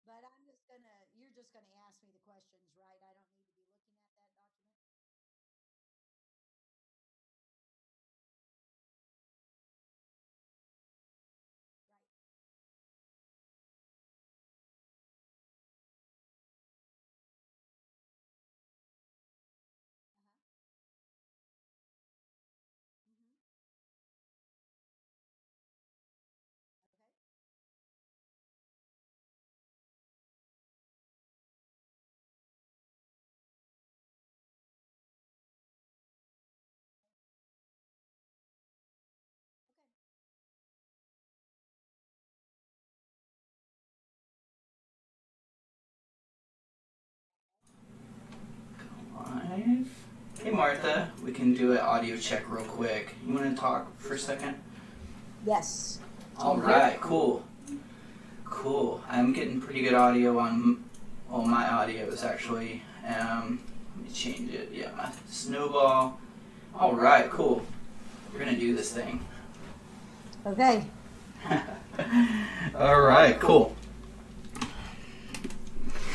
But you're just gonna ask me the questions, right? I don't need to be looking at that document. Right. Uh-huh. Mm-hmm. Okay. Okay. Live. Hey Martha, we can do an audio check real quick. You want to talk for a second? Yes. All right, cool. Cool. I'm getting pretty good audio on, well, my audio is actually, let me change it. Yeah, my Snowball. All right, cool. We're going to do this thing. Okay. All right, cool.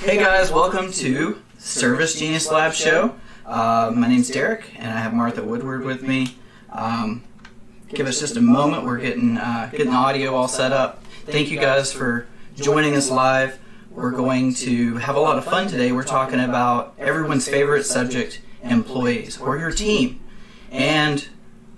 Hey guys, welcome to Service Genius Lab Show. My name's Derek, and I have Martha Woodward with me. Give us just a moment. We're getting the audio all set up. Thank you guys for joining us live. We're going to have a lot of fun today. We're talking about everyone's favorite subject, employees, or your team. And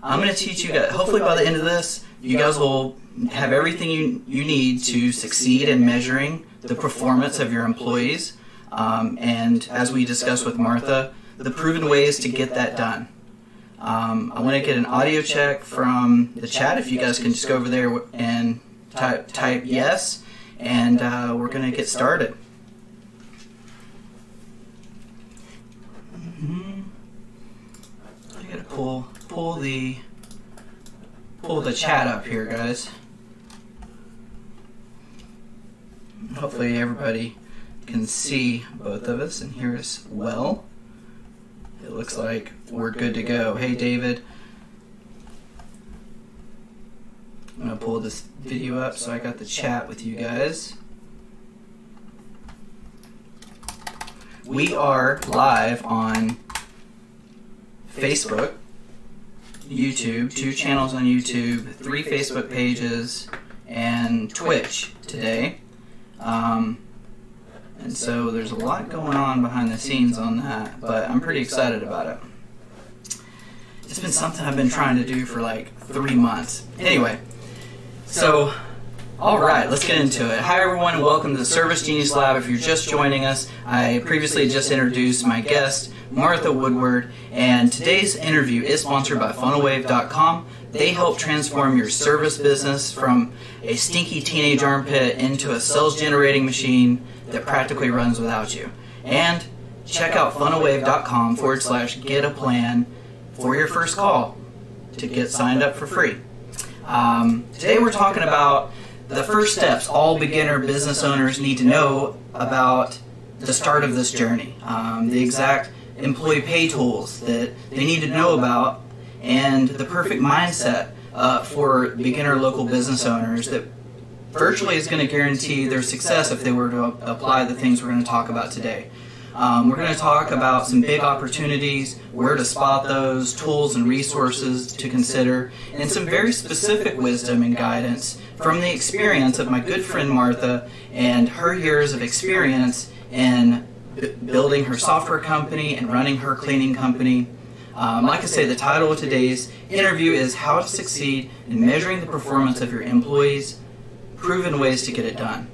I'm going to teach you guys, hopefully by the end of this, you guys will have everything you need to succeed in measuring the performance of your employees. And as we discussed with Martha, the proven ways to get that done. I want to get an audio check from the chat. If you guys can just go over there and type yes, and we're going to get started. I got to pull the chat up here, guys. Hopefully everybody can see both of us and hear us well. It looks like we're good to go. Hey, David. I'm going to pull this video up so I got the chat with you guys. We are live on Facebook, YouTube, 2 channels on YouTube, 3 Facebook pages, and Twitch today. And so there's a lot going on behind the scenes on that, but I'm pretty excited about it. It's been something I've been trying to do for like 3 months. Anyway, so, alright, let's get into it. Hi everyone, and welcome to the Service Genius Lab. If you're just joining us, I previously just introduced my guest, Martha Woodward, and today's interview is sponsored by funnelwave.com. They help transform your service business from a stinky teenage armpit into a sales-generating machine that practically runs without you. And check out funnelwave.com/get a plan for your first call to get signed up for free. Today we're talking about the first steps all beginner business owners need to know about the start of this journey, the exact employee pay tools that they need to know about, and the perfect mindset for beginner local business owners that virtually is going to guarantee their success if they were to apply the things we're going to talk about today. We're going to talk about some big opportunities, where to spot those, tools and resources to consider, and some very specific wisdom and guidance from the experience of my good friend Martha and her years of experience in building her software company and running her cleaning company. Like I say, the title of today's interview is How to Succeed in Measuring the Performance of Your Employees, Proven Ways to Get It Done.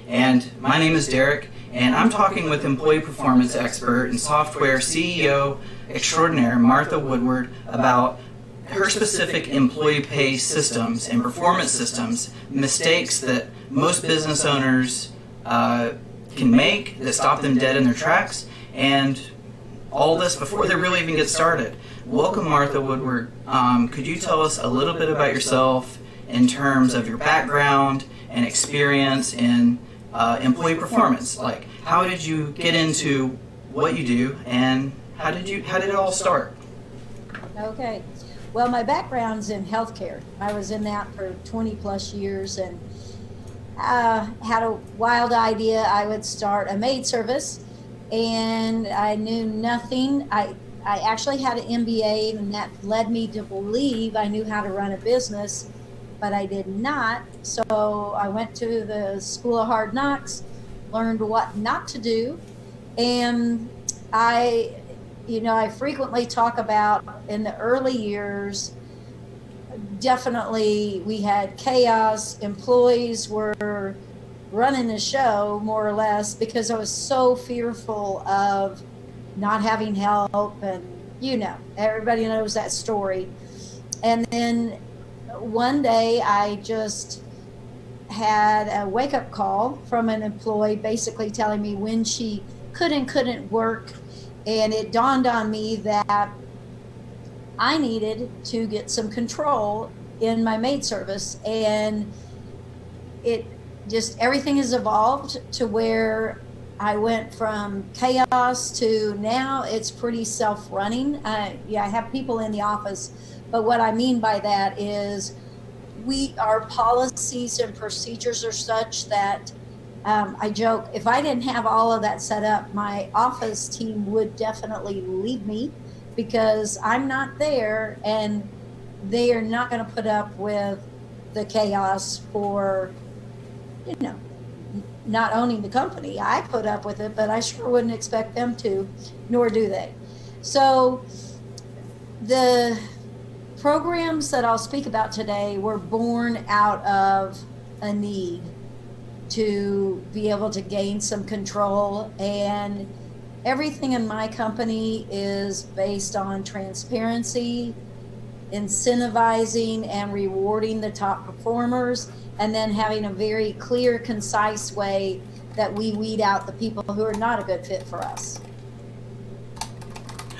And my name is Derek, and I'm talking with employee performance expert and software CEO extraordinaire Martha Woodward about her specific employee pay systems and performance systems, mistakes that most business owners can make that stop them dead in their tracks, and all this before they really even get started. Welcome, Martha Woodward. Could you tell us a little bit about yourself in terms of your background and experience in employee performance? Like, how did you get into what you do, and how did it all start? Okay. Well, my background's in healthcare. I was in that for 20 plus years, and had a wild idea. I would start a maid service, and I knew nothing. I actually had an MBA, and that led me to believe I knew how to run a business, but I did not. So I went to the School of Hard Knocks, learned what not to do, and I frequently talk about in the early years, definitely we had chaos. Employees were running the show more or less because I was so fearful of not having help. And, everybody knows that story. And then one day I just had a wake-up call from an employee basically telling me when she could and couldn't work. And it dawned on me that I needed to get some control in my maid service. And everything has evolved to where I went from chaos to now it's pretty self-running. I have people in the office, but what I mean by that is our policies and procedures are such that I joke, if I didn't have all of that set up, my office team would definitely leave me because I'm not there, and they are not going to put up with the chaos for, not owning the company. I put up with it, but I sure wouldn't expect them to, nor do they. So the programs that I'll speak about today were born out of a need to be able to gain some control, and everything in my company is based on transparency, incentivizing and rewarding the top performers, and then having a very clear, concise way that we weed out the people who are not a good fit for us.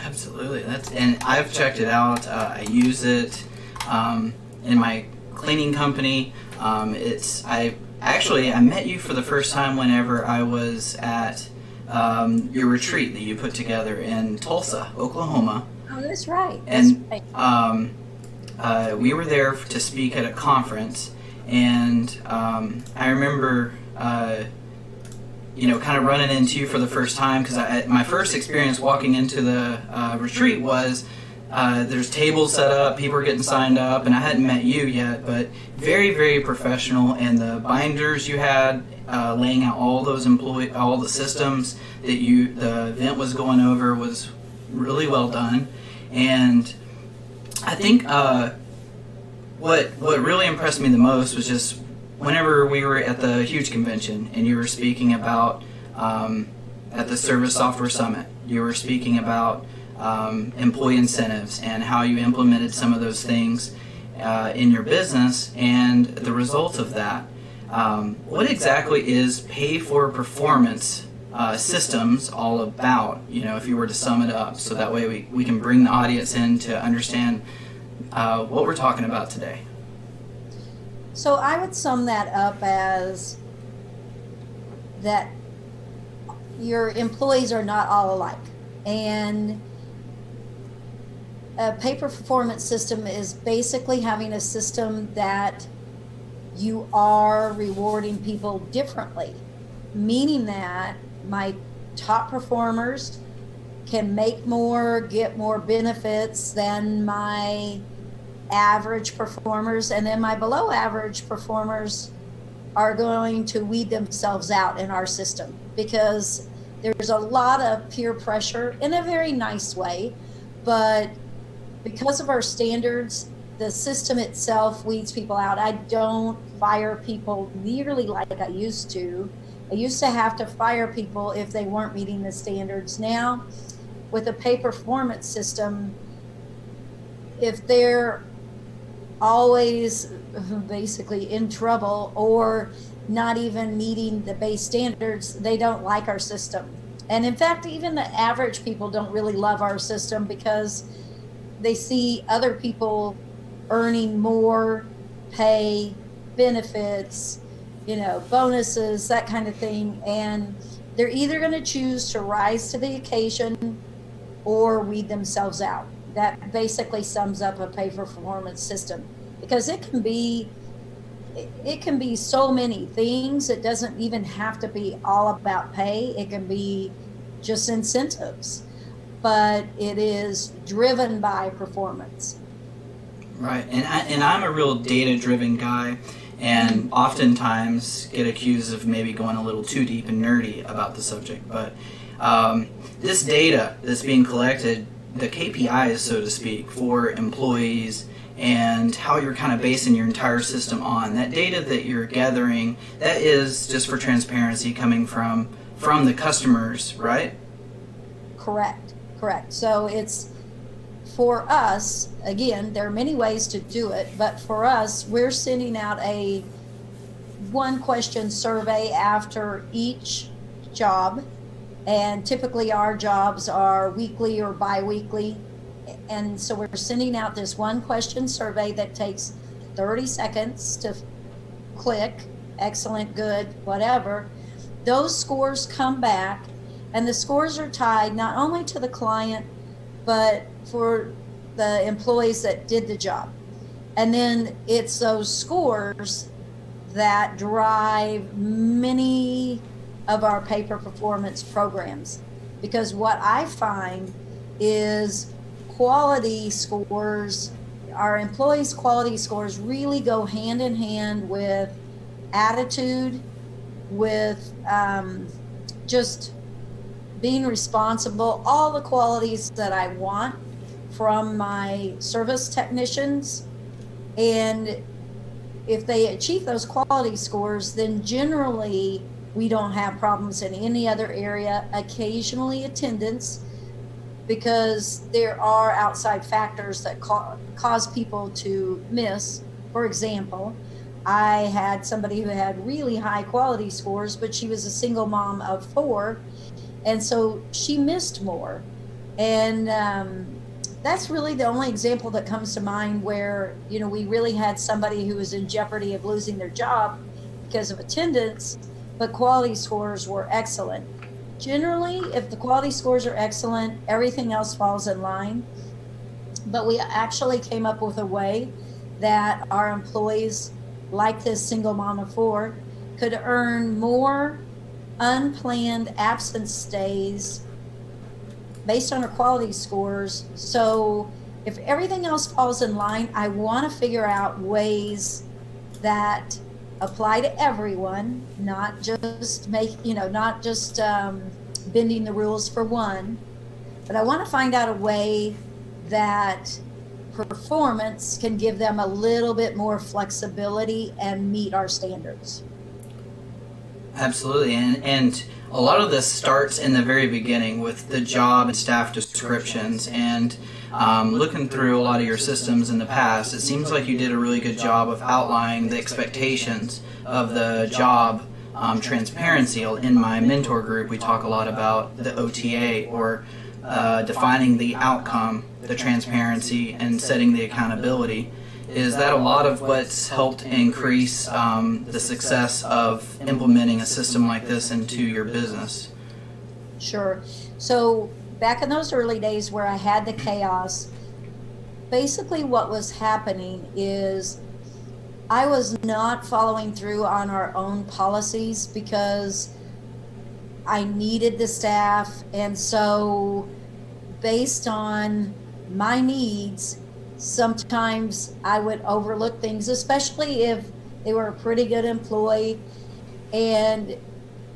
Absolutely. And I've checked it out. I use it in my cleaning company. I met you for the first time whenever I was at your retreat that you put together in Tulsa, Oklahoma. Oh, that's right. And we were there to speak at a conference, and I remember, kind of running into you for the first time, because my first experience walking into the retreat was there's tables set up, people are getting signed up, and I hadn't met you yet, but very, very professional, and the binders you had laying out all the systems that the event was going over was really well done. And I think what really impressed me the most was just whenever we were at the huge convention and you were speaking about at the Service Software Summit, you were speaking about employee incentives and how you implemented some of those things in your business and the results of that. What exactly is pay for performance systems all about, if you were to sum it up, so that way we can bring the audience in to understand what we're talking about today? So I would sum that up as that your employees are not all alike. And a pay performance system is basically having a system that you are rewarding people differently, meaning that my top performers can make more, get more benefits than my average performers, and then my below average performers are going to weed themselves out in our system because there's a lot of peer pressure in a very nice way, but because of our standards, the system itself weeds people out. I don't fire people nearly like I used to. I used to have to fire people if they weren't meeting the standards. Now, with a pay performance system, if they're always basically in trouble or not even meeting the base standards, they don't like our system. And in fact, even the average people don't really love our system because they see other people earning more pay, benefits, bonuses, that kind of thing. And they're either going to choose to rise to the occasion or weed themselves out. That basically sums up a pay for performance system, because it can be it can be so many things. It doesn't even have to be all about pay. It can be just incentives, but it is driven by performance. Right, and I'm a real data-driven guy, and oftentimes get accused of maybe going a little too deep and nerdy about the subject. But this data that's being collected, the KPIs, so to speak, for employees and how you're kind of basing your entire system on, that data that you're gathering, that is, just for transparency, coming from the customers, right? Correct. So it's, for us, again, there are many ways to do it, but for us, we're sending out a 1-question survey after each job, and typically our jobs are weekly or bi-weekly, and so we're sending out this 1-question survey that takes 30 seconds to click, excellent, good, whatever. Those scores come back, and the scores are tied not only to the client, but for the employees that did the job. And then it's those scores that drive many of our pay-for-performance programs. Because what I find is quality scores, our employees' quality scores really go hand in hand with attitude, with just being responsible, all the qualities that I want from my service technicians. And if they achieve those quality scores, then generally we don't have problems in any other area. Occasionally attendance, because there are outside factors that cause people to miss. For example, I had somebody who had really high quality scores, but she was a single mom of 4, and so she missed more. And that's really the only example that comes to mind where, you know, we really had somebody who was in jeopardy of losing their job because of attendance, but quality scores were excellent. Generally, if the quality scores are excellent, everything else falls in line. But we actually came up with a way that our employees, like this single mom of 4, could earn more unplanned absence days based on her quality scores. So if everything else falls in line, I want to figure out ways that apply to everyone, not just bending the rules for one, but I want to find out a way that performance can give them a little bit more flexibility and meet our standards. Absolutely, and a lot of this starts in the very beginning with the job and staff descriptions, and looking through a lot of your systems in the past, it seems like you did a really good job of outlining the expectations of the job transparency. In my mentor group, we talk a lot about the OTA, or defining the outcome, the transparency, and setting the accountability. Is that a lot of what's helped increase the success of implementing a system like this into your business? Sure. So back in those early days where I had the chaos, basically what was happening is I was not following through on our own policies because I needed the staff. And so based on my needs, sometimes I would overlook things, especially if they were a pretty good employee. And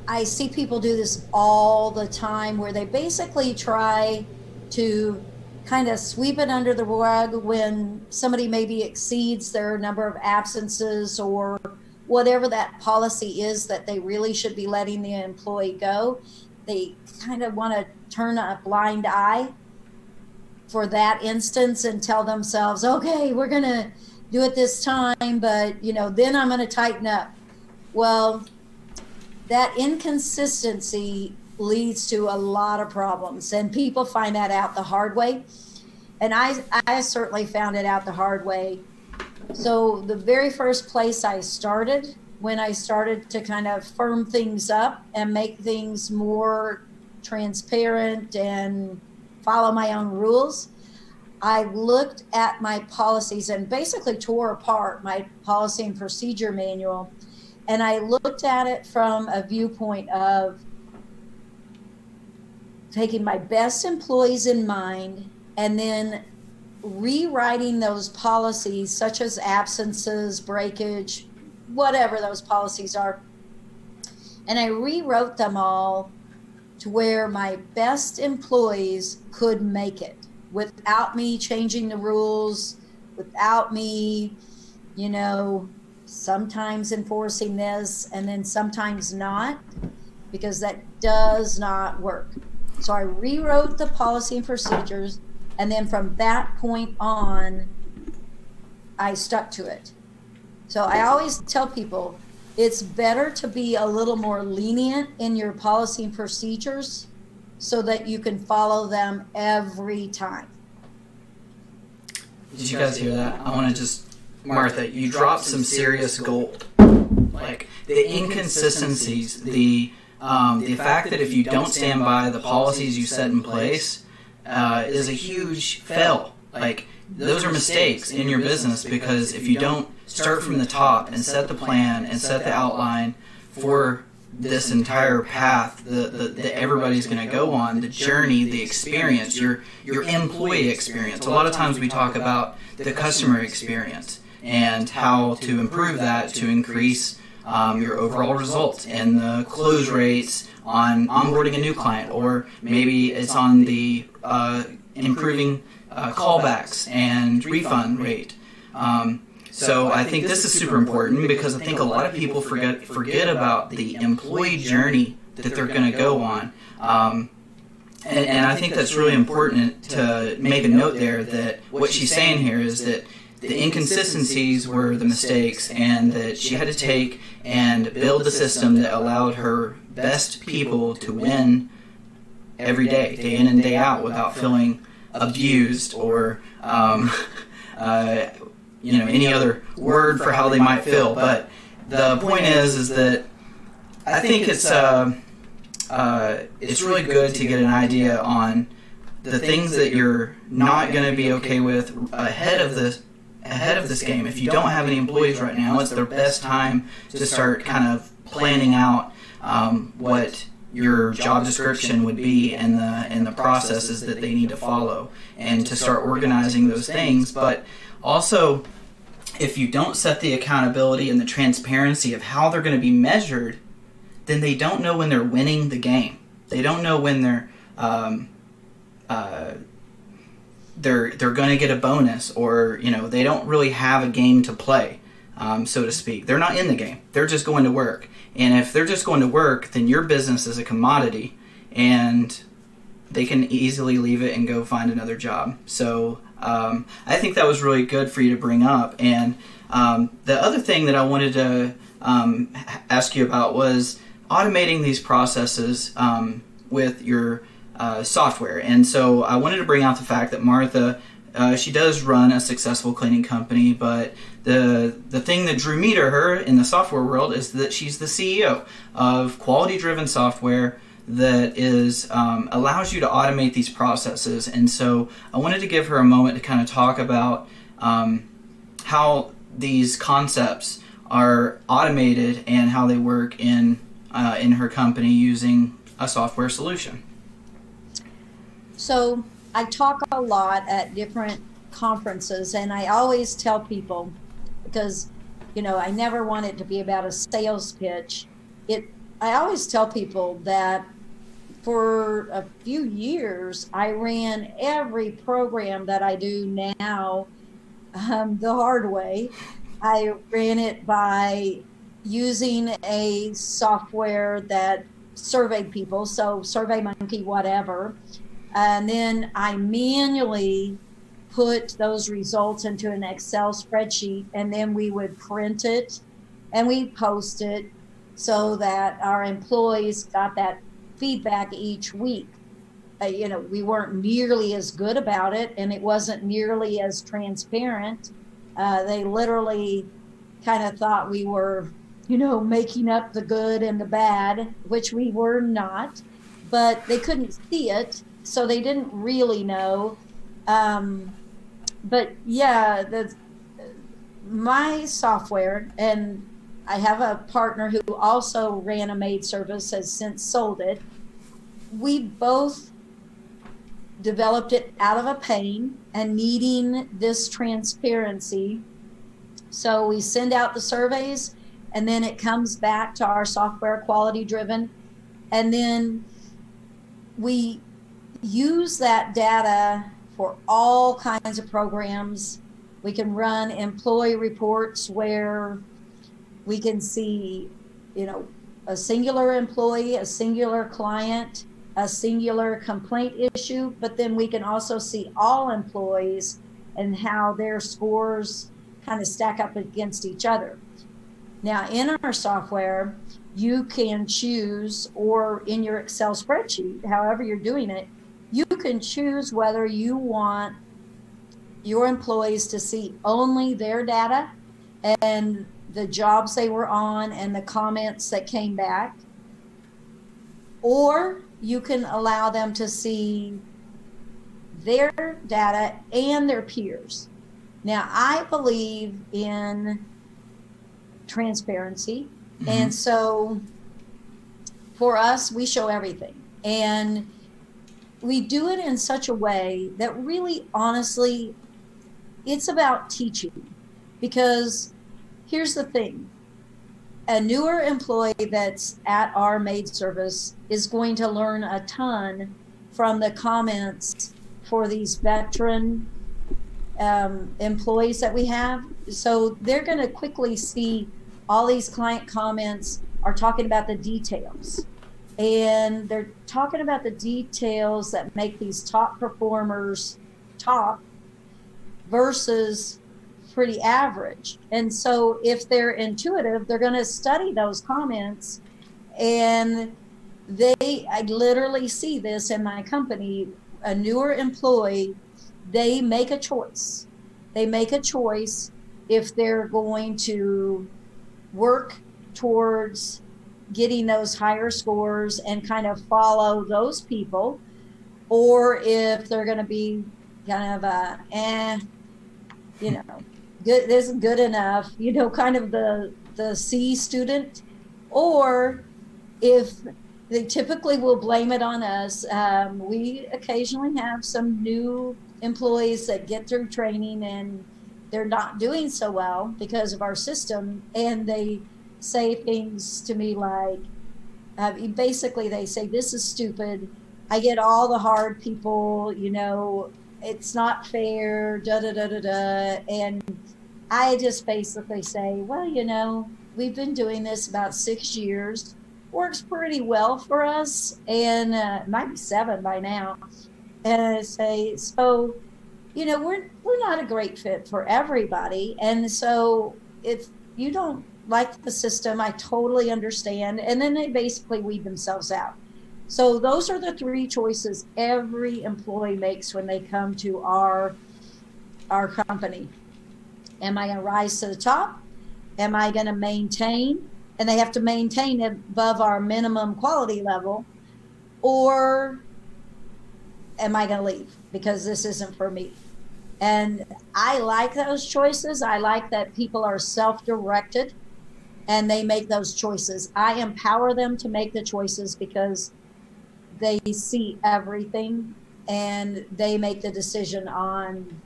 I see people do this all the time, where they basically try to kind of sweep it under the rug when somebody maybe exceeds their number of absences or whatever that policy is that they really should be letting the employee go. They kind of want to turn a blind eye for that instance and tell themselves, okay, we're going to do it this time, but then I'm going to tighten up. Well, that inconsistency leads to a lot of problems, and people find that out the hard way. And I certainly found it out the hard way. So the very first place I started, when I started to kind of firm things up and make things more transparent and follow my own rules, I looked at my policies and basically tore apart my policy and procedure manual. And I looked at it from a viewpoint of taking my best employees in mind and then rewriting those policies, such as absences, breakage, whatever those policies are. And I rewrote them all to where my best employees could make it without me changing the rules, without me, sometimes enforcing this and then sometimes not, because that does not work. So I rewrote the policy and procedures, and then from that point on, I stuck to it. So I always tell people it's better to be a little more lenient in your policy and procedures so that you can follow them every time. Did you guys hear that? I want to just, Martha, you dropped some serious gold. Like the inconsistencies, the fact that if you don't stand by the policies you set in place is a huge fail. Like those are mistakes in your business, because if you don't start from the top and set the plan and set the outline for this entire path that everybody's going to go on, the journey, the experience, your employee experience. A lot of times we talk about the customer experience and how to improve that to increase your overall results and the close rates on onboarding a new client, or maybe it's on the improving callbacks and refund rate. So I think this is super important, because I think a lot of people forget about the employee journey that they're going to go on. And I think that's really important to make a note there, that what she's saying here is that the inconsistencies were the mistakes, and that she had to take and build a system that allowed her best people to win every day, day in and day out, without feeling abused or any other word for how they might feel. But the point is that I think it's really good to get an idea on the things that you're not going to be okay with ahead of this game. If you don't have any employees right now, it's their best time to start kind of planning out what your job description would be and the processes that they need to follow, and to start organizing those things. But also, if you don't set the accountability and the transparency of how they're going to be measured, then they don't know when they're winning the game. They don't know when they're going to get a bonus, or they don't really have a game to play, so to speak. They're not in the game. They're just going to work. And if they're just going to work, then your business is a commodity, and they can easily leave it and go find another job. So I think that was really good for you to bring up. And the other thing that I wanted to ask you about was automating these processes with your software. And so I wanted to bring out the fact that Martha, she does run a successful cleaning company, but the thing that drew me to her in the software world is that she's the CEO of quality-driven software that allows you to automate these processes. And so I wanted to give her a moment to kind of talk about how these concepts are automated and how they work in her company using a software solution. So I talk a lot at different conferences, and I always tell people, because I never want it to be about a sales pitch. I always tell people that for a few years I ran every program that I do now the hard way. I ran it by using a software that surveyed people, so SurveyMonkey, whatever. And then I manually put those results into an Excel spreadsheet, and then we would print it and we'd post it so that our employees got that feedback each week. We weren't nearly as good about it, and it wasn't nearly as transparent. They literally kind of thought we were, making up the good and the bad, which we were not, but they couldn't see it. So they didn't really know but yeah, my software, and I have a partner who also ran a maid service, has since sold it. We both developed it out of a pain and needing this transparency. So we send out the surveys, and then it comes back to our software, quality driven, and then we use that data for all kinds of programs. We can run employee reports where we can see, a singular employee, a singular client, a singular complaint issue, but then we can also see all employees and how their scores kind of stack up against each other. Now, in our software, you can choose, or in your Excel spreadsheet, however you're doing it, you can choose whether you want your employees to see only their data and the jobs they were on and the comments that came back, or you can allow them to see their data and their peers. Now, I believe in transparency. Mm-hmm. And so for us, we show everything. And we do it in such a way that really, honestly, it's about teaching. Because here's the thing. A newer employee that's at our maid service is going to learn a ton from the comments for these veteran employees that we have. So they're going to quickly see all these client comments are talking about the details. And they're talking about the details that make these top performers top versus pretty average. And so if they're intuitive, they're going to study those comments. And I literally see this in my company, a newer employee, they make a choice. They make a choice if they're going to work towards getting those higher scores and kind of follow those people, or if they're going to be kind of good, this is good enough, kind of the C student, or if they typically will blame it on us. We occasionally have some new employees that get through training and they're not doing so well because of our system, and they say things to me like, basically they say, this is stupid. I get all the hard people, it's not fair, da da da da da. And I just basically say, well, we've been doing this about 6 years, works pretty well for us, and it might be 7 by now. And I say, so, we're not a great fit for everybody. And so if you don't like the system, I totally understand. And then they basically weed themselves out. So those are the 3 choices every employee makes when they come to our company. Am I going to rise to the top? Am I going to maintain? And they have to maintain above our minimum quality level. Or am I going to leave because this isn't for me? And I like those choices. I like that people are self-directed and they make those choices. I empower them to make the choices because they see everything and they make the decision on,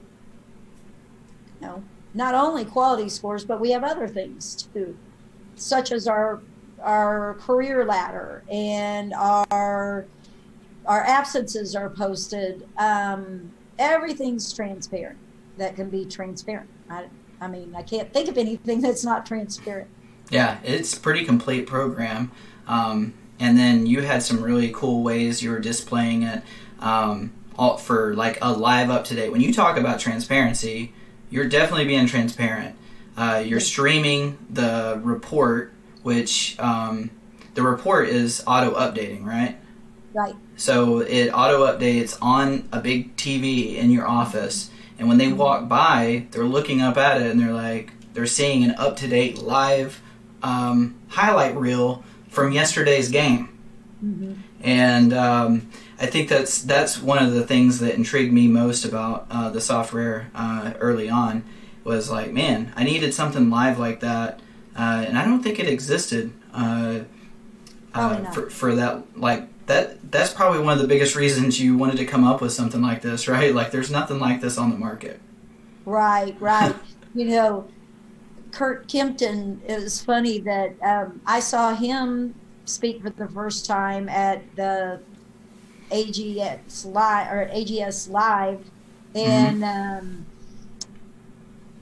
not only quality scores, but we have other things too, such as our career ladder, and our absences are posted. Everything's transparent that can be transparent. I mean, I can't think of anything that's not transparent. Yeah, it's a pretty complete program. And then you had some really cool ways you were displaying it all for like a live up-to-date. When you talk about transparency, you're definitely being transparent. You're streaming the report, which the report is auto-updating, right? Right. So it auto-updates on a big TV in your office. And when they walk by, they're looking up at it and they're seeing an up-to-date live highlight reel from yesterday's game. Mm-hmm. And I think that's one of the things that intrigued me most about the software early on was like, man, I needed something live like that, and I don't think it existed for that. Like that's probably one of the biggest reasons you wanted to come up with something like this, right? Like there's nothing like this on the market. Right. You know, Kurt Kempton, it was funny that I saw him speak for the first time at the AGS Live, and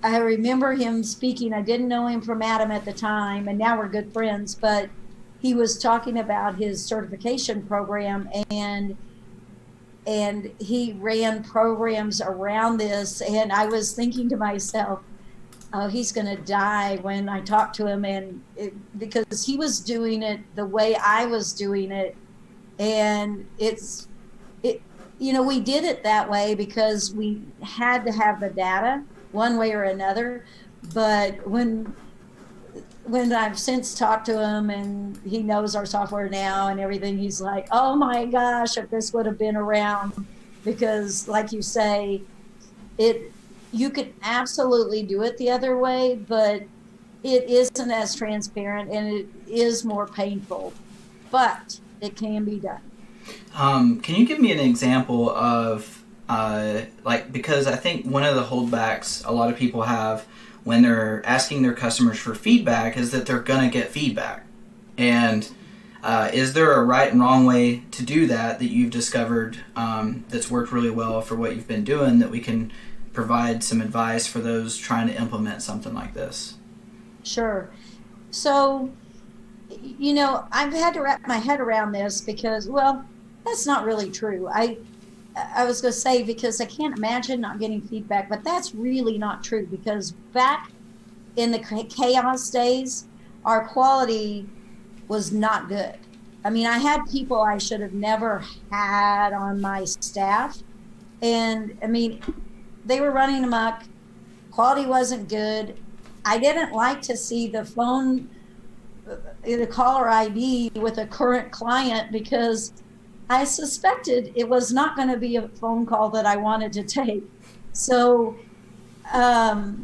I remember him speaking. I didn't know him from Adam at the time, and now we're good friends, but he was talking about his certification program, and he ran programs around this, and I was thinking to myself, oh, he's going to die when I talk to him, because he was doing it the way I was doing it, and we did it that way because we had to have the data one way or another. But when I've since talked to him and he knows our software now and everything, he's like, oh my gosh, if this would have been around, because like you say, you could absolutely do it the other way, but it isn't as transparent and it is more painful, but it can be done. Can you give me an example of because I think one of the holdbacks a lot of people have when they're asking their customers for feedback is that they're going to get feedback. And is there a right and wrong way to do that you've discovered that's worked really well for what you've been doing, that we can provide some advice for those trying to implement something like this? Sure. So, I've had to wrap my head around this because, well, that's not really true. I was going to say, because I can't imagine not getting feedback, but that's really not true, because back in the chaos days, our quality was not good. I mean, I had people I should have never had on my staff, and I mean, they were running amok. Quality wasn't good. I didn't like to see the caller ID with a current client, because I suspected it was not going to be a phone call that I wanted to take. So, there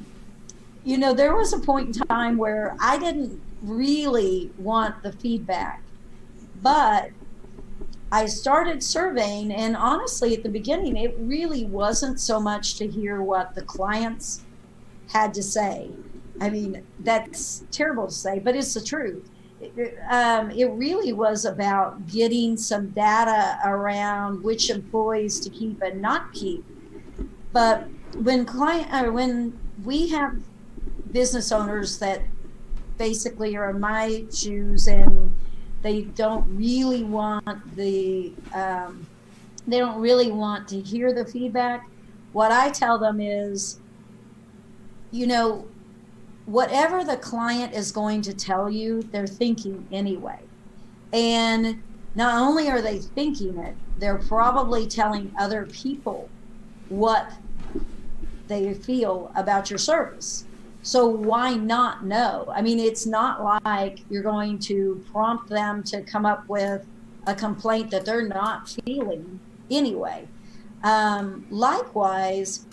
was a point in time where I didn't really want the feedback, but I started surveying, and honestly, at the beginning, it really wasn't so much to hear what the clients had to say. I mean, that's terrible to say, but it's the truth. It really was about getting some data around which employees to keep and not keep. But when we have business owners that basically are in my shoes and they don't really want to hear the feedback, what I tell them is, whatever the client is going to tell you, they're thinking anyway. And not only are they thinking it, they're probably telling other people what they feel about your service. So why not know? I mean, it's not like you're going to prompt them to come up with a complaint that they're not feeling anyway. Likewise,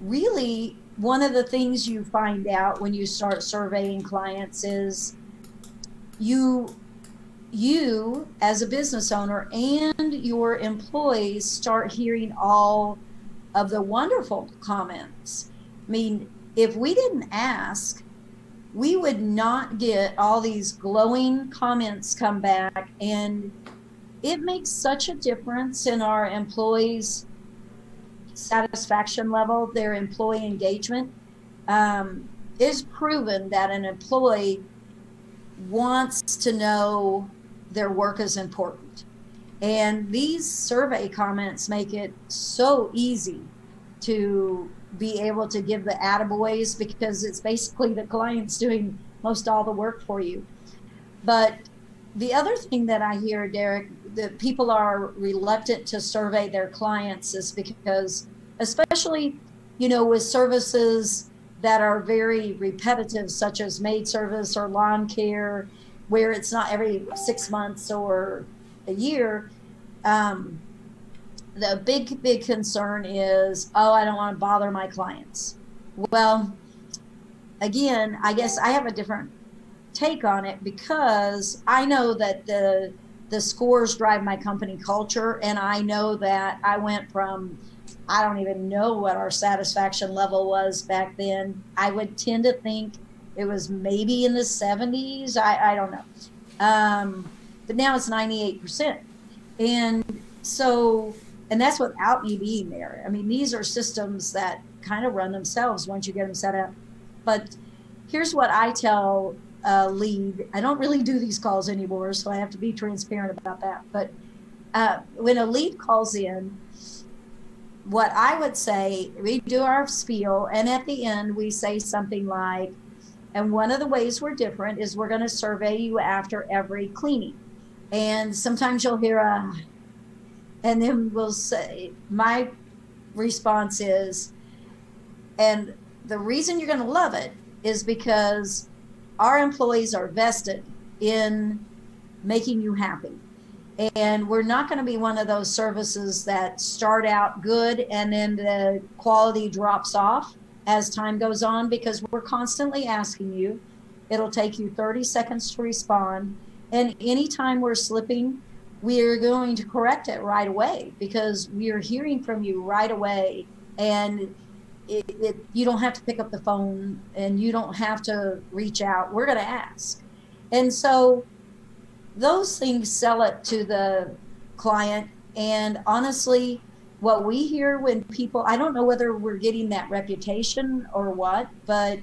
really, one of the things you find out when you start surveying clients is you as a business owner and your employees start hearing all of the wonderful comments. I mean, if we didn't ask, we would not get all these glowing comments come back, and it makes such a difference in our employees' satisfaction level, their employee engagement. It's proven that an employee wants to know their work is important. And these survey comments make it so easy to be able to give the attaboys, because it's basically the client's doing most all the work for you. But the other thing that I hear, Derek, that people are reluctant to survey their clients is because, especially, with services that are very repetitive, such as maid service or lawn care, where it's not every 6 months or a year, the big concern is, oh, I don't want to bother my clients. Well, again, I guess I have a different take on it, because I know that the scores drive my company culture, and I know that I went from, I don't even know what our satisfaction level was back then. I would tend to think it was maybe in the 70s. I don't know. But now it's 98%. And so, and that's without me being there. I mean, these are systems that kind of run themselves once you get them set up. But here's what I tell a lead. I don't really do these calls anymore, so I have to be transparent about that. But when a lead calls in, what I would say, we do our spiel, and at the end we say something like, and one of the ways we're different is we're going to survey you after every cleaning. And sometimes you'll hear and then we'll say, my response is, and the reason you're going to love it is because our employees are vested in making you happy. And we're not going to be one of those services that start out good and then the quality drops off as time goes on, because we're constantly asking you. It'll take you 30 seconds to respond. And anytime we're slipping, we are going to correct it right away, because we are hearing from you right away. And you don't have to pick up the phone and you don't have to reach out. We're going to ask. And so those things sell it to the client. And honestly, what we hear when people, I don't know whether we're getting that reputation or what, but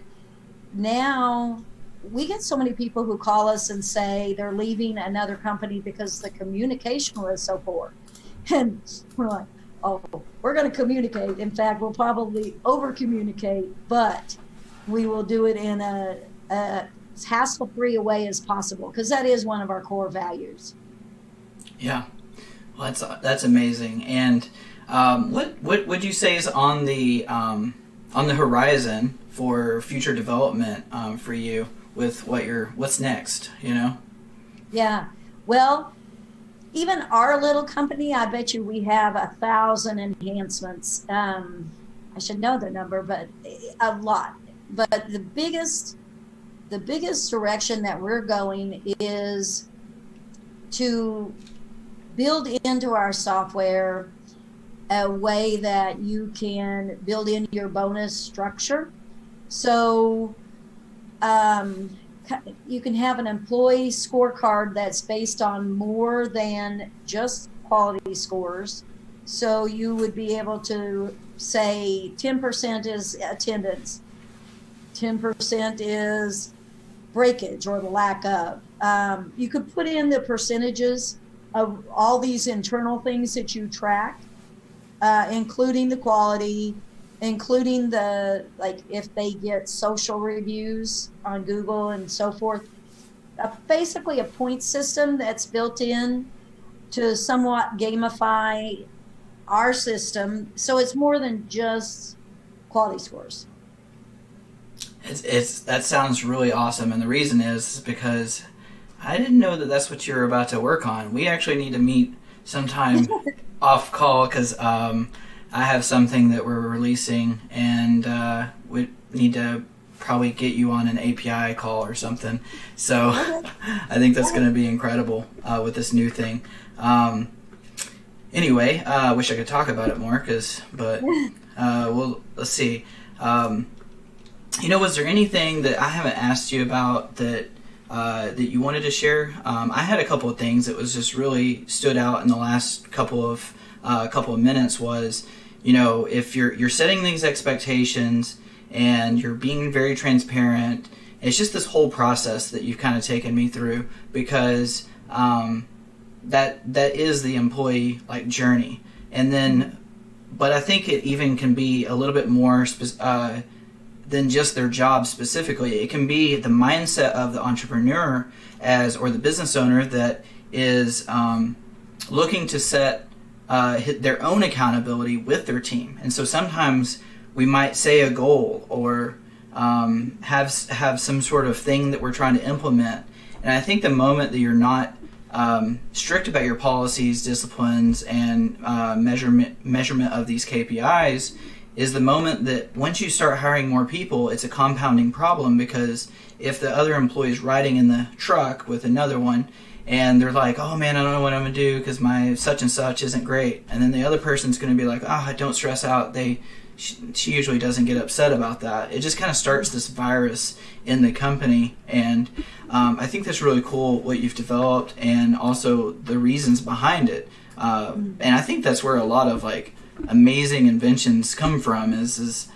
now we get so many people who call us and say they're leaving another company because the communication was so poor. And we're like, oh, we're going to communicate. In fact, we'll probably over communicate, but we will do it in a as hassle-free a way as possible, because that is one of our core values. Yeah, well, that's amazing. And what would you say is on the horizon for future development for you with what's next? You know? Yeah. Well, even our little company, I bet you we have 1,000 enhancements. I should know the number, but a lot. But the biggest direction that we're going is to build into our software a way that you can build in your bonus structure. So you can have an employee scorecard that's based on more than just quality scores. So you would be able to say 10% is attendance, 10% is breakage or the lack of. You could put in the percentages of all these internal things that you track, including the quality, including the, like, if they get social reviews on Google and so forth. Basically a point system that's built in to somewhat gamify our system, so it's more than just quality scores. That sounds really awesome, and the reason is because I didn't know that that's what you're about to work on. We actually need to meet sometime off call, because I have something that we're releasing, and we need to probably get you on an API call or something. So I think that's going to be incredible with this new thing. Anyway, I wish I could talk about it more, but well, let's see. Was there anything that I haven't asked you about that you wanted to share? I had a couple of things that was just really stood out in the last couple of minutes. Was, if you're setting these expectations and you're being very transparent, it's just this whole process that you've kind of taken me through, because that is the employee journey. And then, but I think it even can be a little bit more than just their job specifically. It can be the mindset of the entrepreneur or the business owner that is looking to set their own accountability with their team. And so sometimes we might say a goal or have some sort of thing that we're trying to implement. And I think the moment that you're not strict about your policies, disciplines, and measurement of these KPIs is the moment that once you start hiring more people, it's a compounding problem, because if the other employee's riding in the truck with another one and they're like, oh man, I don't know what I'm going to do because my such and such isn't great, and then the other person's going to be like, don't stress out, she usually doesn't get upset about that. It just kind of starts this virus in the company. And I think that's really cool what you've developed, and also the reasons behind it. And I think that's where a lot of like amazing inventions come from, is just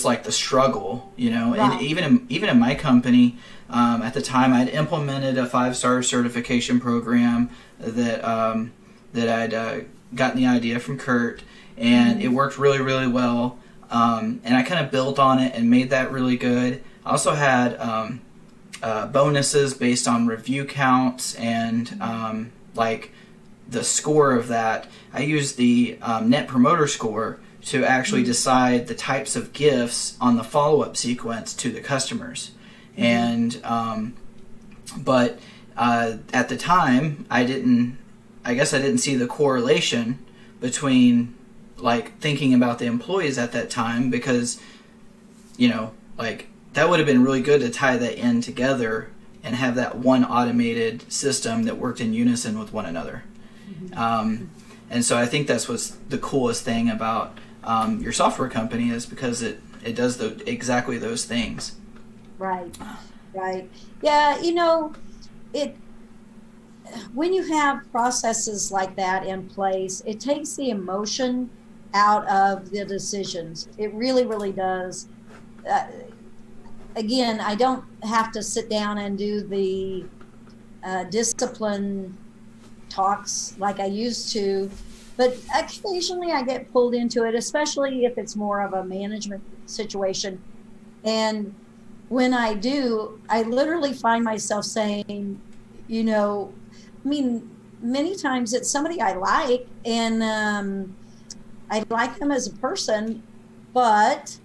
like the struggle, Right. And even in my company, at the time I'd implemented a 5-star certification program that I'd gotten the idea from Kurt, and it worked really, really well. And I kind of built on it and made that really good. I also had bonuses based on review counts and like the score of that. I used the Net Promoter Score to actually decide the types of gifts on the follow-up sequence to the customers. And but at the time, I guess I didn't see the correlation between like thinking about the employees at that time, because like that would have been really good to tie that in together and have that one automated system that worked in unison with one another. And so I think that's what's the coolest thing about your software company, is because it does exactly those things. Right. Yeah, when you have processes like that in place, it takes the emotion out of the decisions. It really, really does. Again, I don't have to sit down and do the discipline talks like I used to, but occasionally I get pulled into it, especially if it's more of a management situation. And when I do, I literally find myself saying, many times it's somebody I like, and I like them as a person, but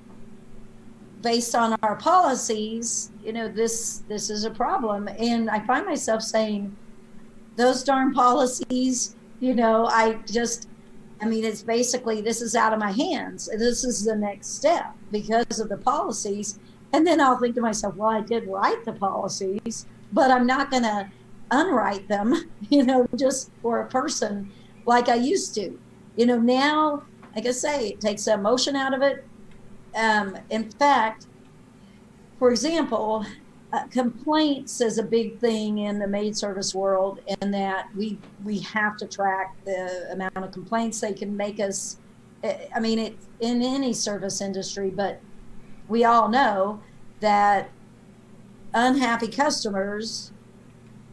based on our policies, this is a problem. And I find myself saying, those darn policies, it's basically, this is out of my hands. This is the next step because of the policies. And then I'll think to myself, well, I did write the policies, but I'm not going to unwrite them, just for a person like I used to. Now, like I say, it takes the emotion out of it. In fact, for example, complaints is a big thing in the maid service world, in that we have to track the amount of complaints they can make us. It's in any service industry, but we all know that unhappy customers,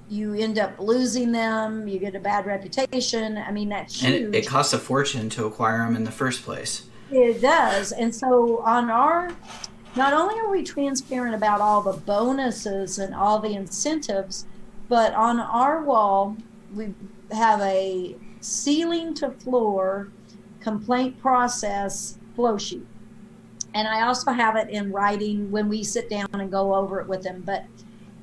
you end up losing them, you get a bad reputation. That's huge. And it costs a fortune to acquire them in the first place. It does. And so not only are we transparent about all the bonuses and all the incentives, but on our wall, we have a ceiling to floor complaint process flow sheet. And I also have it in writing when we sit down and go over it with them. But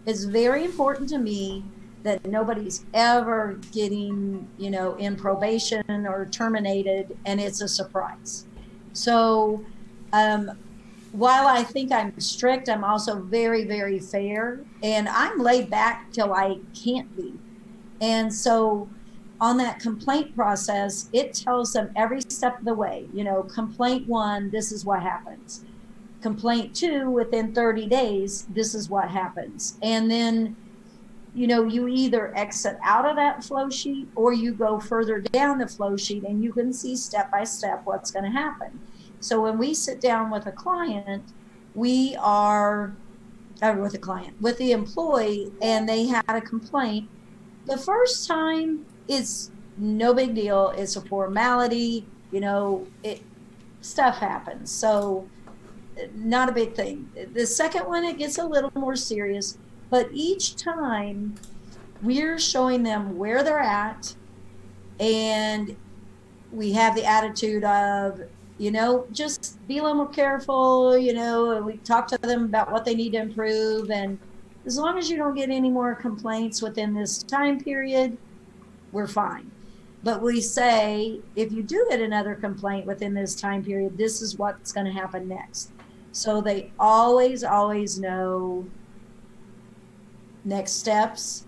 it's very important to me that nobody's ever getting, in probation or terminated, and it's a surprise. So while I think I'm strict, I'm also very, very fair, and I'm laid back till I can't be. And so on that complaint process, it tells them every step of the way, complaint 1, this is what happens. Complaint 2, within 30 days, this is what happens. And then, you either exit out of that flow sheet, or you go further down the flow sheet and you can see step by step what's going to happen. So when we sit down with a client, we are with the employee, and they had a complaint. The first time, it's no big deal. It's a formality, stuff happens. So not a big thing. The second one, it gets a little more serious, but each time we're showing them where they're at, and we have the attitude of, just be a little more careful, and we talk to them about what they need to improve, and as long as you don't get any more complaints within this time period, we're fine. But we say, if you do get another complaint within this time period, this is what's going to happen next. So they always know next steps,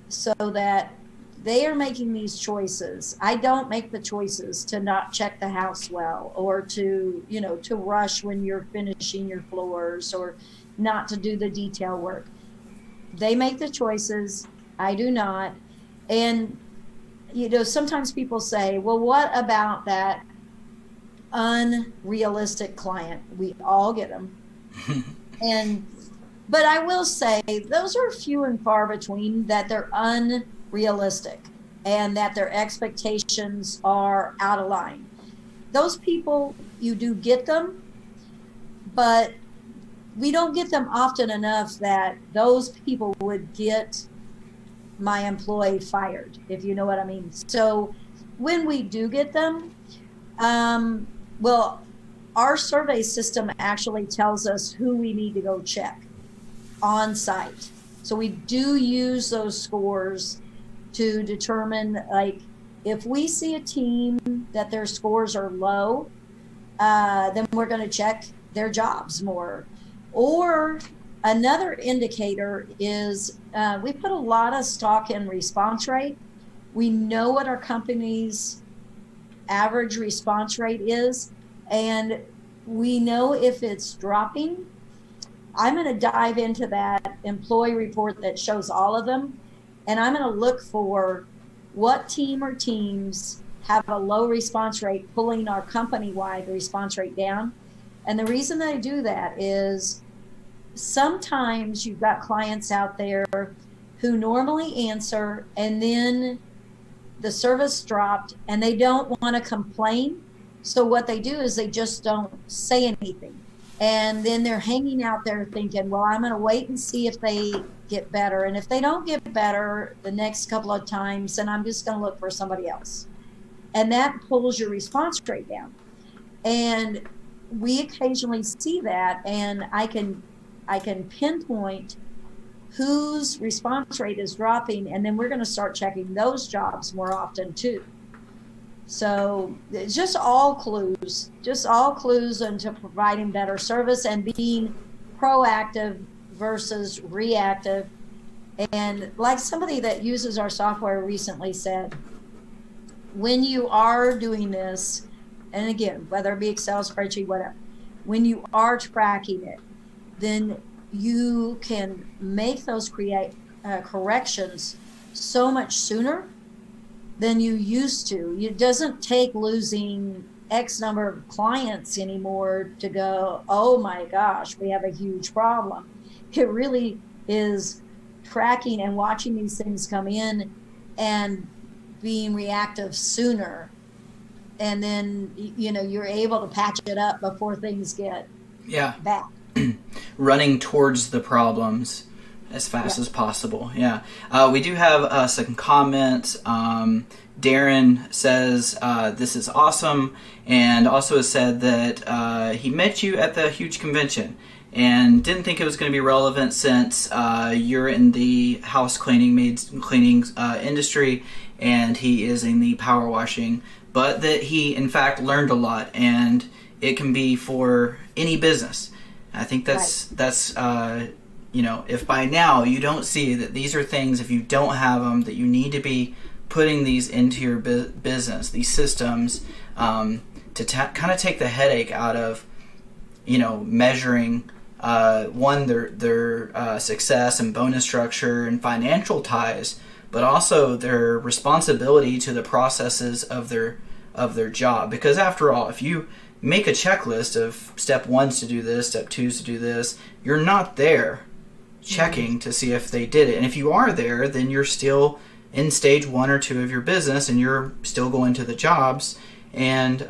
so that they are making these choices. I don't make the choices to not check the house well, or to, to rush when you're finishing your floors, or not to do the detail work. They make the choices. I do not. And, sometimes people say, well, what about that unrealistic client? We all get them. But I will say those are few and far between, that they're unrealistic and that their expectations are out of line. Those people, you do get them, but we don't get them often enough that those people would get my employee fired, if you know what I mean. So when we do get them, well, our survey system actually tells us who we need to go check on site. So we do use those scores to determine, like, if we see a team that their scores are low, then we're going to check their jobs more. Or another indicator is we put a lot of stock in response rate. We know what our company's average response rate is, and we know if it's dropping. I'm going to dive into that employee report that shows all of them, and I'm going to look for what team or teams have a low response rate, pulling our company-wide response rate down. And the reason that I do that is sometimes you've got clients out there who normally answer, and then the service dropped and they don't want to complain. So what they do is they just don't say anything. And then they're hanging out there thinking, well, I'm going to wait and see if they get better. And if they don't get better the next couple of times, then I'm just going to look for somebody else. And that pulls your response rate down. And we occasionally see that, and I can pinpoint whose response rate is dropping, and then we're going to start checking those jobs more often too. So it's just all clues into providing better service and being proactive versus reactive. And like somebody that uses our software recently said, when you are doing this, and again, whether it be Excel, spreadsheet, whatever, when you are tracking it, then you can make those corrections so much sooner than you used to. It doesn't take losing X number of clients anymore to go, oh my gosh, we have a huge problem. It really is tracking and watching these things come in and being reactive sooner. And then, you're able to patch it up before things get bad. Running towards the problems as fast as possible. Yeah. We do have some comments. Darren says, this is awesome, and also has said that he met you at the huge convention and didn't think it was going to be relevant since you're in the house cleaning, maid cleaning industry, and he is in the power washing, but that he, in fact, learned a lot, and it can be for any business. I think that's if by now you don't see that these are things, if you don't have them, that you need to be putting these into your business, these systems, to kind of take the headache out of, measuring their success and bonus structure and financial ties, but also their responsibility to the processes of their job. Because after all, if you make a checklist of step 1's to do this, step 2's to do this, you're not there checking to see if they did it. And if you are there, then you're still in stage 1 or 2 of your business, and you're still going to the jobs. And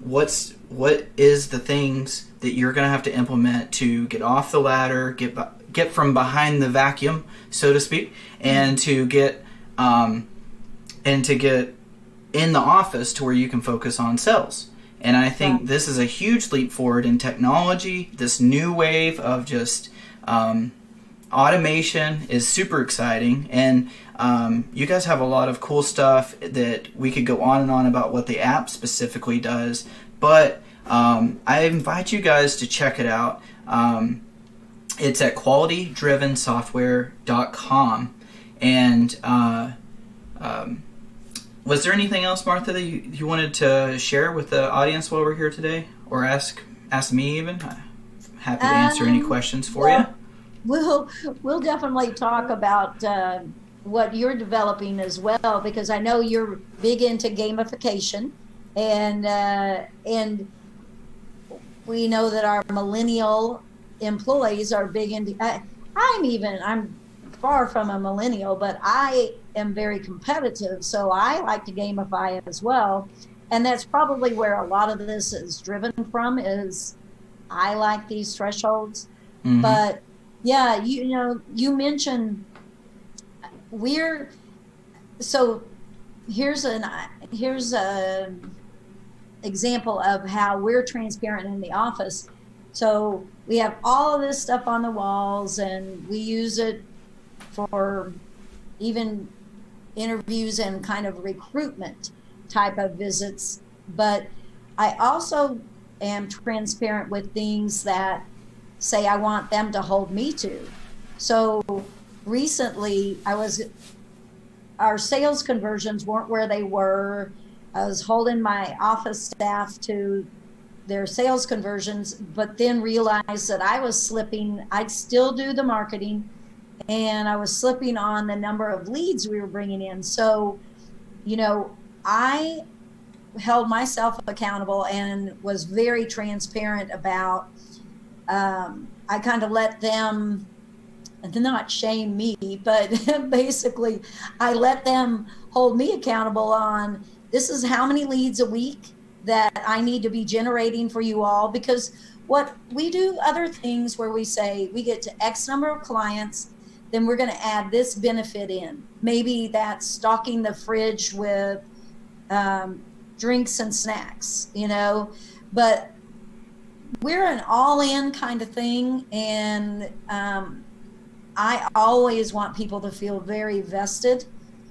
what is the things that you're going to have to implement to get off the ladder, get from behind the vacuum, so to speak, and to get in the office to where you can focus on sales. And I think this is a huge leap forward in technology, this new wave of just automation is super exciting, and you guys have a lot of cool stuff that we could go on and on about what the app specifically does, but I invite you guys to check it out. It's at qualitydrivensoftware.com. And was there anything else, Martha, that you wanted to share with the audience while we're here today, or ask me even? Happy to answer any questions for you. We'll definitely talk about what you're developing as well, because I know you're big into gamification, and we know that our millennial employees are big into. I'm far from a millennial, but I am very competitive, so I like to gamify as well, and that's probably where a lot of this is driven from. Is I like these thresholds, but yeah, you mentioned here's a example of how we're transparent in the office. So we have all of this stuff on the walls, and we use it for even interviews and kind of recruitment type of visits. But I also am transparent with things that say I want them to hold me to. So recently our sales conversions weren't where they were. I was holding my office staff to their sales conversions, but then realized that I was slipping. I'd still do the marketing, and I was slipping on the number of leads we were bringing in. So, I held myself accountable and was very transparent about, I kind of let them, not shame me, but basically I let them hold me accountable on, this is how many leads a week that I need to be generating for you all, because what we do other things where we say we get to X number of clients, then we're going to add this benefit in. Maybe that's stocking the fridge with drinks and snacks, but we're an all-in kind of thing. And I always want people to feel very vested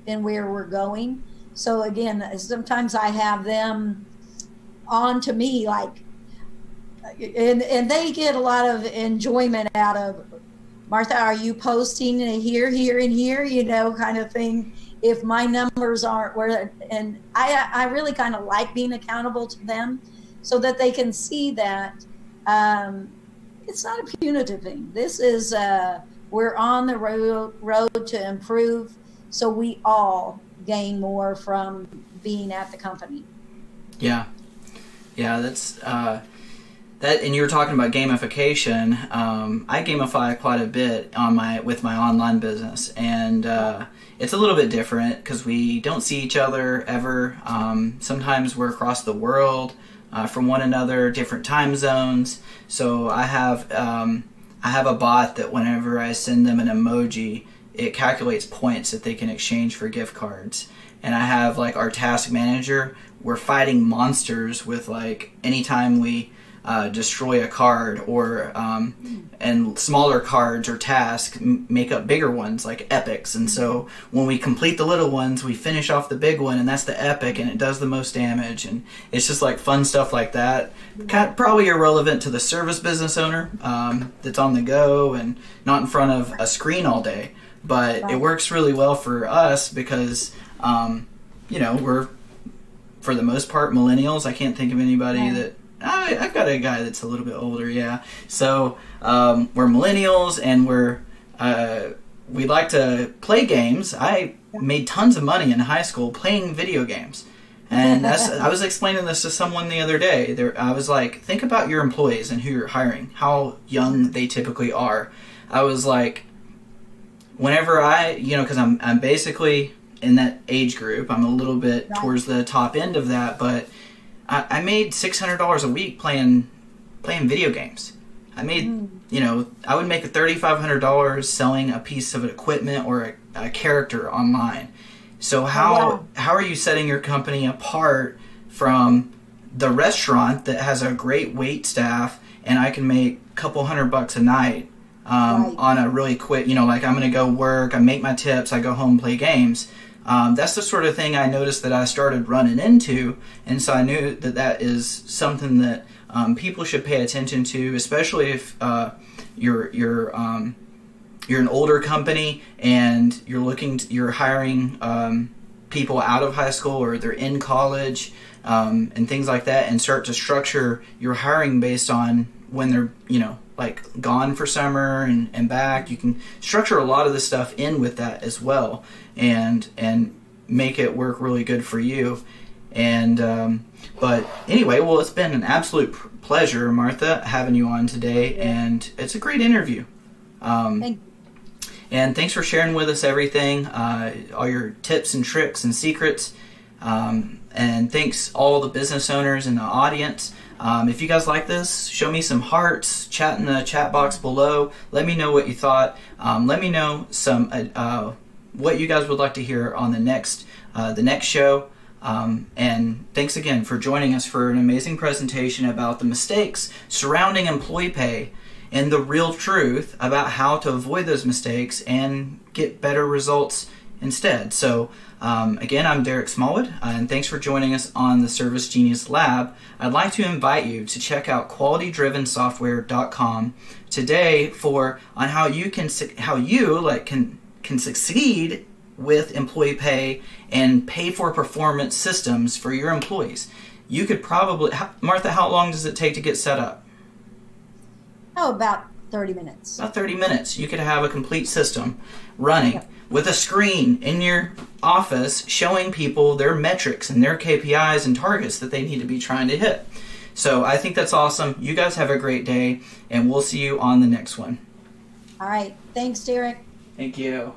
in where we're going. So again, sometimes I have them on to me, like, and they get a lot of enjoyment out of, Martha, are you posting here, here, and here, kind of thing, if my numbers aren't where, and I really kind of like being accountable to them so that they can see that it's not a punitive thing. This is, we're on the road to improve, so we all gain more from being at the company. Yeah, that's that. And you were talking about gamification. I gamify quite a bit with my online business, and it's a little bit different because we don't see each other ever. Sometimes we're across the world from one another, different time zones. So I have a bot that whenever I send them an emoji, it calculates points that they can exchange for gift cards. And I have our task manager. We're fighting monsters with anytime we destroy a card, or and smaller cards or tasks make up bigger ones like epics. And so when we complete the little ones, we finish off the big one, and that's the epic, and it does the most damage. And it's just fun stuff like that. Probably irrelevant to the service business owner that's on the go and not in front of a screen all day. But it works really well for us because, we're, for the most part, millennials. I can't think of anybody that... I've got a guy that's a little bit older, yeah. So we're millennials, and we like to play games. I made tons of money in high school playing video games. And I was explaining this to someone the other day. I was like, think about your employees and who you're hiring, how young they typically are. I was like, whenever because I'm basically in that age group. I'm a little bit towards the top end of that, but I made $600 a week playing video games. I made, I would make $3,500 selling a piece of equipment or a character online. So how are you setting your company apart from the restaurant that has a great wait staff and I can make a couple $100 a night Right. on a really quick, like I'm going to go work, I make my tips, I go home, play games. That's the sort of thing I noticed that I started running into, and so I knew that that is something that people should pay attention to, especially if you're an older company and you're hiring people out of high school or they're in college and things like that, and start to structure your hiring based on when they're like gone for summer and back. You can structure a lot of the stuff in with that as well, and make it work really good for you. And but anyway, well, it's been an absolute pleasure, Martha, having you on today, and it's a great interview. And thanks for sharing with us everything, all your tips and tricks and secrets. And thanks all the business owners in the audience. If you guys like this, show me some hearts, chat in the chat box below. Let me know what you thought. Let me know some what you guys would like to hear on the next show. And thanks again for joining us for an amazing presentation about the mistakes surrounding employee pay and the real truth about how to avoid those mistakes and get better results instead. So again, I'm Derek Smallwood, and thanks for joining us on the Service Genius Lab. I'd like to invite you to check out qualitydrivensoftware.com today on how you can succeed with employee pay and pay for performance systems for your employees. You could probably, Martha, how long does it take to get set up? Oh, about 30 minutes. About 30 minutes. You could have a complete system running with a screen in your office showing people their metrics and their KPIs and targets that they need to be trying to hit. So I think that's awesome. You guys have a great day, and we'll see you on the next one. All right. Thanks, Derek. Thank you.